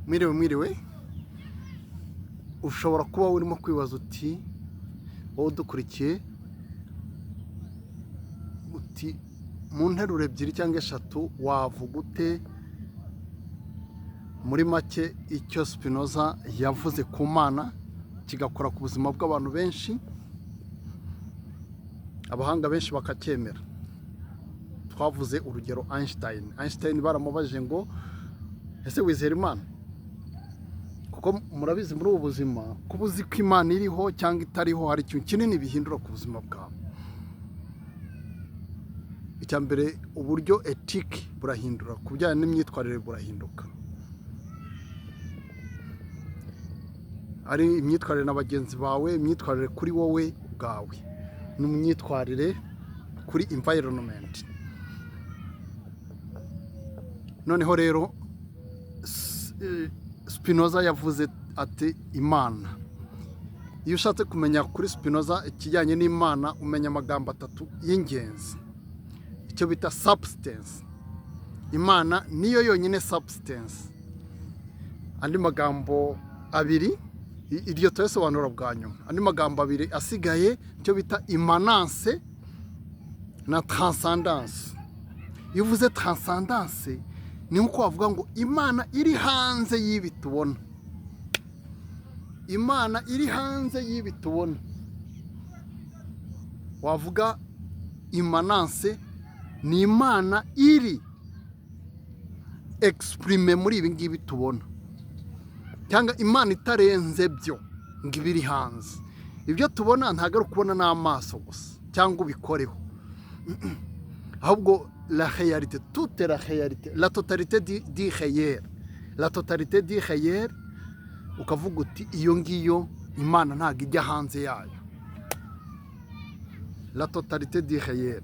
Mwiriwe ushobora kuba urimo kwibaza uti wowe dukurikiye uti mu nteruro ebyiri cyangwa eshatu wavuga ute muri make icyo Spinoza yavuze ku Mana kigakora ku buzima bw'abantu benshi, abahanga benshi bakacyemera. Twavuze urugero Einstein baramubajije ngo ese wizera Imana? Kuko murabizi muri ubu buzima kuba uzi ko Imana iriho cyangwa itariho hari ikintu kinini bihindura ku buzima bwawe. Icya mbere, uburyo ethique burahindura, ku bijyanye n'imyitwarire burahinduka. Ari imyitwarire na bagenzi bawe, imyitwarire kuri wowe ubwawe, n'imyitwarire kuri environment. Noneho rero Spinoza yavuze ati Imana. Iyo ushatse kumenya kuri Spinoza ikijyanye n'Imana umenya amagambo atatu y'ingenzi, icyo bita substance. Imana niyo yonyine substance. Andi magambo abiri iryo tuyasobanura bwa nyuma. Andi magambo abiri asigaye icyo bita immanence na transcendance. Iyo uvuze transcendance ni uko wavuga ngo Imana iri hanze y'ibi tubona. Imana iri hanze y'ibi tubona. Wavuga immanence ni Imana iri exprime muri ibi ngibi tubona, cyangwa Imana itarenze byo ngo ibiri hanze. Ibyo tubona ntabwo ari ukubona n'amaso gusa cyangwa ubikoreho, ahubwo la réalité, toute la réalité, la totalité du réel, la totalité du réel. Ukavuga uti iyo ngiyo Imana ntabwo ijya hanze yayo. La totalité du réel,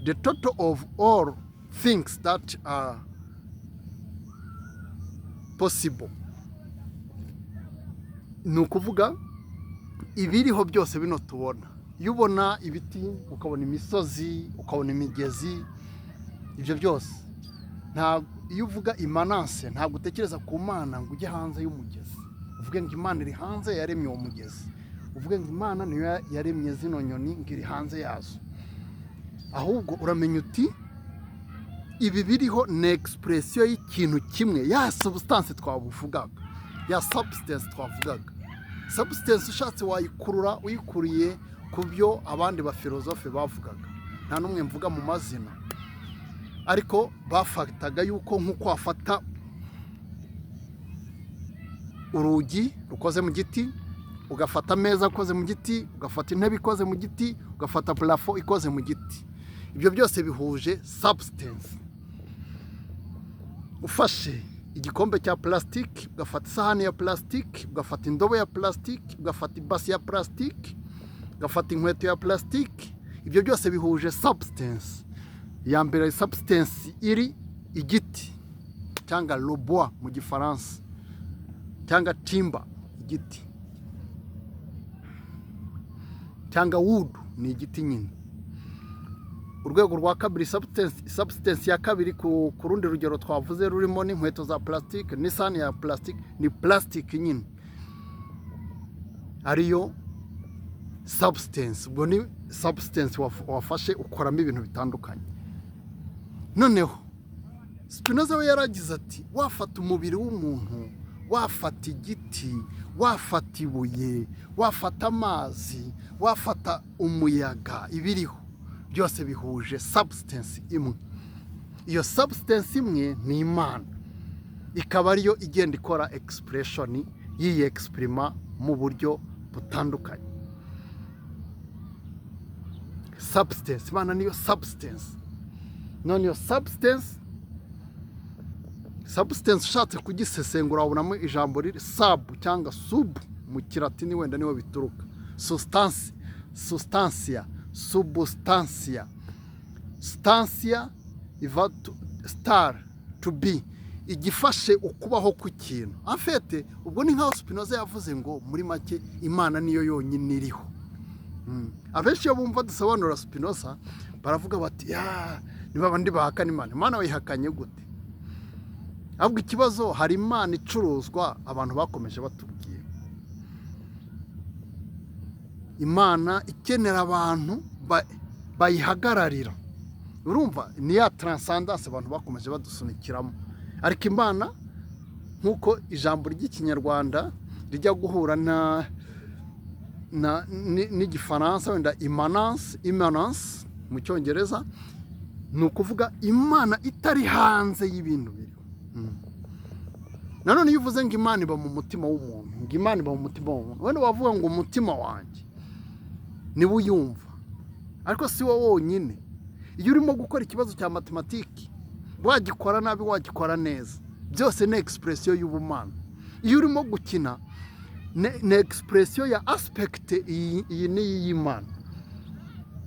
the total of all things that are possible. Ni ukuvuga ibiriho byose bino tubona. Iyo ubona ibiti, ukabona imisozi, ukabona imigezi, ibyo byose iyo uvuga immanence ntabwo utekereza ku Mana ngo ujye hanze y'umugezi uvuge ngo Imana iri hanze yaremye uwo mugezi, uvuge ngo Imana niyo yaremye zino nyoni ngo iri hanze yazo. Ahubwo uramenya uti ibi biriho ni expression y'ikintu kimwe, ya substance twavugaga, ya substance twavugaga. Substance ushatse wayikurura uyikuriye ku byo abandi ba filozofe bavugaga, nta n'umwe mvuga mu mazina, ariko bafataga yuko nk'uko wafata urugi rukoze mu giti, ugafata ameza akoze mu giti, ugafata intebe ikoze mu giti, ugafata plafo ikoze mu giti, ibyo byose bihuje substance. Ufashe igikombe cya plastique, ugafata isahani ya plastique, ugafata indobo ya plastique, ugafata ibasi ya plastique, ugafata inkweto ya plastique, ibyo byose bihuje substance. Ya mbere substance iri igiti cyangwa le bois mu gifaransa, cyangwa timber igiti, cyangwa wood ni igiti nyine. Urwego rwa kabiri substance ya kabiri ku rundi rugero twavuze rurimo n'inkweto za plastique n'isahani ya plastique, ni plastic nyine ariyo substance. Ubwo ni substance wafashe ukoramo ibintu bitandukanye. Noneho Spinoza we yaragize ati wafata umubiri w'umuntu, wafata igiti, wafata ibuye, wafata amazi, wafata umuyaga, ibiriho byose bihuje substance imwe. Iyo substance imwe ni Imana, ikaba ariyo igenda ikora expression yiyi exprima mu buryo butandukanye. Substance, Imana niyo substance. None iyo substance ushatse kugisesengura wabonamo ijambo riri sub cyangwa sub mu kilatini, wenda niho bituruka. Substantia, substantia, stantia iva star, to be, igifashe ukubaho kw'ikintu. En fait ubwo ni nkaho Spinoza yavuze ngo muri make Imana niyo yonyine iriho. Abenshi iyo bumva dusobanura Spinoza baravuga bati niba bandi bahakana Imana, Imana wayihakanye gute? ahubwo ikibazo hari imana icuruzwa abantu bakomeje batubwira, imana ikenera abantu bayihagararira. Urumva ni ya transcendance abantu bakomeje badusunikiramo, ariko imana nk'uko ijambo ry'ikinyarwanda rijya guhura n'igifaransa wenda immanence mu cyongereza, ni ukuvuga imana itari hanze y'ibintu biri. Nanone iyo uvuze ngo imana iba mu mutima w'umuntu, ngo imana iba mu mutima w'umuntu, wenda wavuga ngo umutima wanjye niwe uyumva, ariko si wo wonyine. Iyo urimo gukora ikibazo cya matematiki, wagikora nabi wagikora neza, byose ni expression y'ubumana. Iyo urimo gukina ni expression ya aspect iyi ni y'Imana.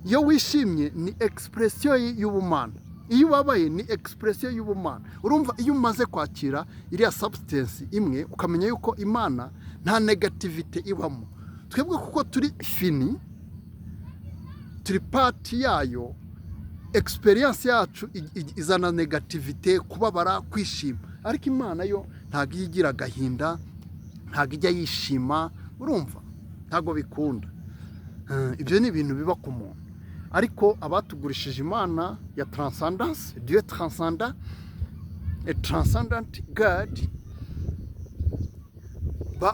Iyo wishimye ni expression y'ubumana, iyo ubabaye ni expression y'ubumana. Urumva iyo umaze kwakira iriya substance imwe ukamenya yuko imana nta negativite ibamo, twebwe kuko turi fini, turi parti yayo, experience yacu izana negativite, kubabara, kwishima. Ariko imana yo ntabwo igira agahinda, ntabwo ijya yishima, urumva ntabwo bikunda. Ibyo ni ibintu biba ku muntu. Ariko abatugurishije imana ya transcendance, Dieu transcendant, a transcendent God,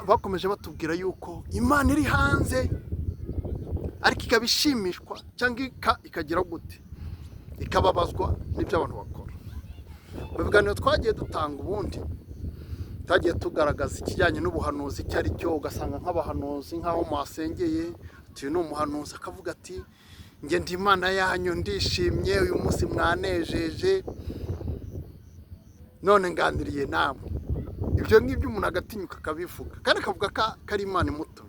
bakomeje batubwira yuko imana iri hanze, ariko ikabishimishwa cyangwa ikagira gute, ikababazwa n'ibyo abantu bakora. Mu biganiro twagiye dutanga ubundi twagiye tugaragaza ikijyanye n'ubuhanuzi icyo ari cyo, ugasanga nk'abahanuzi nk'aho mwasengeye uyu ni umuhanuzi akavuga ati njye ndi imana yanyu, ndishimye, uyu munsi mwanejeje, none nganiriye namwe. Ibyo ngibyo umuntu agatinyuka akabivuga, kandi akavuga ko ari imana imuto.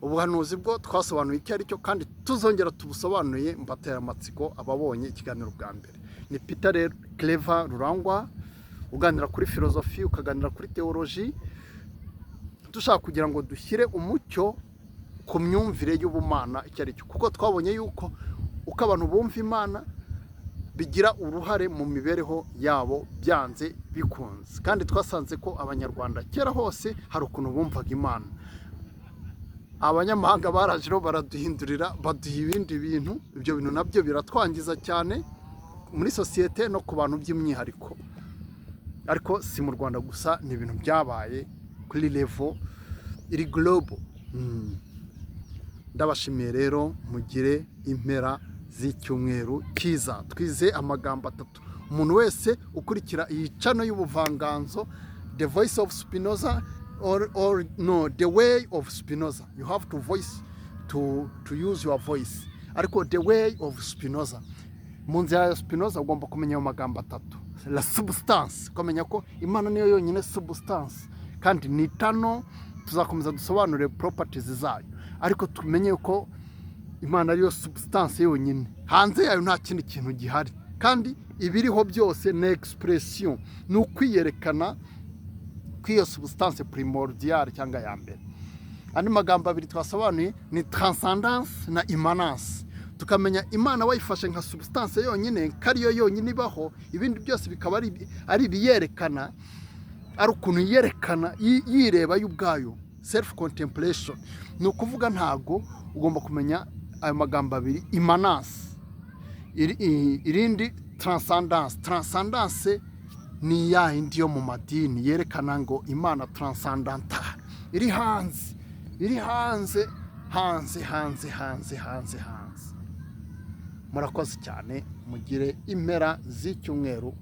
Ubuhanuzi bwo twasobanuye icyo ari cyo, kandi tuzongera tubusobanuye mbatera amatsiko ababonye ikiganiro bwa mbere. Ni Peter Claver Rurangwa, uganira kuri filozofi, ukaganira kuri teoloji, dushaka kugira ngo dushyire umucyo ku myumvire y'ubumana icyo ari cyo, kuko twabonye yuko uko abantu bumva imana bigira uruhare mu mibereho yabo byanze bikunze. Kandi twasanze ko abanyarwanda kera hose hari ukuntu bumvaga imana. Abanyamahanga baraje baraduhindurira, baduha ibindi bintu. Ibyo bintu nabyo biratwangiza cyane muri sosiyete no ku bantu by'imyihariko, ariko si mu Rwanda gusa, ni ibintu byabaye kuri level iri global. Ndabashimiye rero, mugire impera z'icyumweru cyiza. Twize amagambo atatu. Umuntu wese ukurikira iyi channel y'ubuvanganzo, The Voice of Spinoza, or no, The Way of Spinoza, you have to use your voice. Ariko The Way of Spinoza, mu nzira ya Spinoza ugomba kumenya ayo magambo atatu. La substance, kumenya ko imana niyo yonyine substance, kandi ni eternal. Tuzakomeza dusobanure properties zayo, ariko tumenye ko imana ariyo substance yonyine, hanze yayo nta kindi kintu gihari. Kandi ibiriho byose ni expression, ni ukwiyerekana kw'iyo substance primordiale cyangwa ya mbere. Andi magambo abiri twasobanuye ni transcendance na immanence. Tukamenya imana wayifashe nka substance yonyine, kariyo yonyine ibaho, ibindi byose bikaba ari ibiyerekana, ari ukuntu yerekana yireba y'ubwayo, self contemplation. Ni ukuvuga ntago ugomba kumenya ayo magambo abiri, immanence, irindi transcendance. Transcendance ni ya indi yo mu madini yerekana ngo imana transcendental iri hanze, iri hanze hanze hanze hanze hanze hanze. Murakoze cyane, mugire impera z'icyumweru.